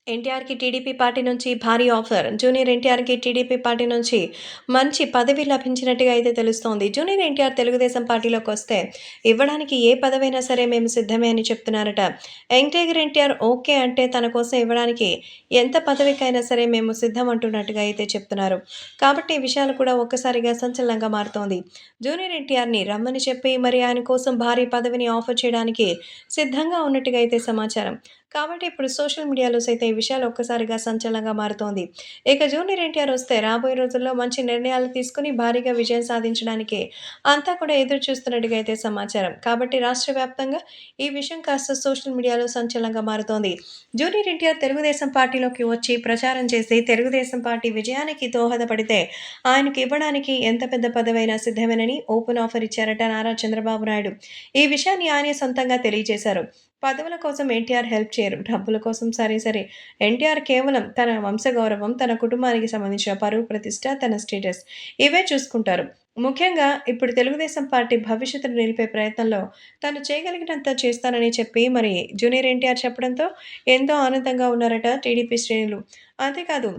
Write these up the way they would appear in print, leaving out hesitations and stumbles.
ఎన్టీఆర్‌కి TDP party నుంచి భారీ ఆఫర్. జూనియర్ ఎన్టీఆర్‌కి టీడీపీ పార్టీ నుంచి మంచి పదవి లభించినట్టుగా అయితే తెలుస్తోంది. జూనియర్ ఎన్టీఆర్ తెలుగుదేశం పార్టీలోకొస్తే ఇవ్వడానికి ఏ పదవైనా సరే మేము సిద్ధమే అని చెప్తున్నారట. యంగ్ ఎన్టీఆర్ ఓకే అంటే తన కోసం ఇవ్వడానికి ఎంత పదవికైనా సరే మేము సిద్ధం అంటున్నట్టుగా అయితే చెప్తున్నారు. కాబట్టి ఈ విషయాలు కూడా ఒక్కసారిగా సంచలనంగా మారుతోంది. జూనియర్ ఎన్టీఆర్‌ని రమ్మని చెప్పి మరి ఆయన కోసం భారీ పదవిని ఆఫర్ చేయడానికి సిద్ధంగా ఉన్నట్టుగా అయితే సమాచారం. కాబట్టి ఇప్పుడు సోషల్ మీడియాలో సైతం ఈ విషయాలు ఒక్కసారిగా సంచలనంగా మారుతోంది. ఇక జూనియర్ ఎన్టీఆర్ వస్తే రాబోయే రోజుల్లో మంచి నిర్ణయాలు తీసుకొని భారీగా విజయం సాధించడానికి అంతా కూడా ఎదురు చూస్తున్నట్టుగా అయితే సమాచారం. కాబట్టి రాష్ట్ర వ్యాప్తంగా ఈ విషయం కాస్త సోషల్ మీడియాలో సంచలనంగా మారుతోంది. జూనియర్ ఎన్టీఆర్ తెలుగుదేశం పార్టీలోకి వచ్చి ప్రచారం చేసి తెలుగుదేశం పార్టీ విజయానికి దోహదపడితే ఆయనకి ఇవ్వడానికి ఎంత పెద్ద పదవైనా సిద్ధమేనని ఓపెన్ ఆఫర్ ఇచ్చారట నారా చంద్రబాబు నాయుడు. ఈ విషయాన్ని ఆయనే సొంతంగా తెలియజేశారు. పదవుల కోసం ఎన్టీఆర్ హెల్ప్ చేయరు. డబ్బుల కోసం సరే సరే. ఎన్టీఆర్ కేవలం తన వంశగౌరవం, తన కుటుంబానికి సంబంధించిన పరువు ప్రతిష్ట, తన స్టేటస్ ఇవే చూసుకుంటారు. ముఖ్యంగా ఇప్పుడు తెలుగుదేశం పార్టీ భవిష్యత్తును నిలిపే ప్రయత్నంలో తను చేయగలిగినంత చేస్తానని చెప్పి మరి జూనియర్ ఎన్టీఆర్ చెప్పడంతో ఎంతో ఆనందంగా ఉన్నారట టీడీపీ శ్రేణులు. అంతేకాదు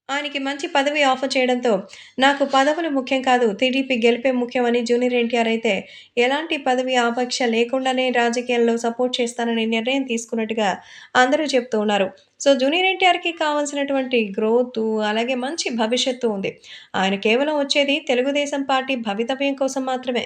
ఆయనకి మంచి పదవి ఆఫర్ చేయడంతో, నాకు పదవులు ముఖ్యం కాదు, టీడీపీ గెలుపే ముఖ్యమని జూనియర్ ఎన్టీఆర్ అయితే, ఎలాంటి పదవి ఆపేక్ష లేకుండానే రాజకీయాల్లో సపోర్ట్ చేస్తానని నిర్ణయం తీసుకున్నట్టుగా అందరూ చెప్తూ ఉన్నారు. సో, జూనియర్ ఎన్టీఆర్‌కి కావాల్సినటువంటి గ్రోతు, అలాగే మంచి భవిష్యత్తు ఉంది. ఆయన కేవలం వచ్చేది తెలుగుదేశం పార్టీ భవితవ్యం కోసం మాత్రమే.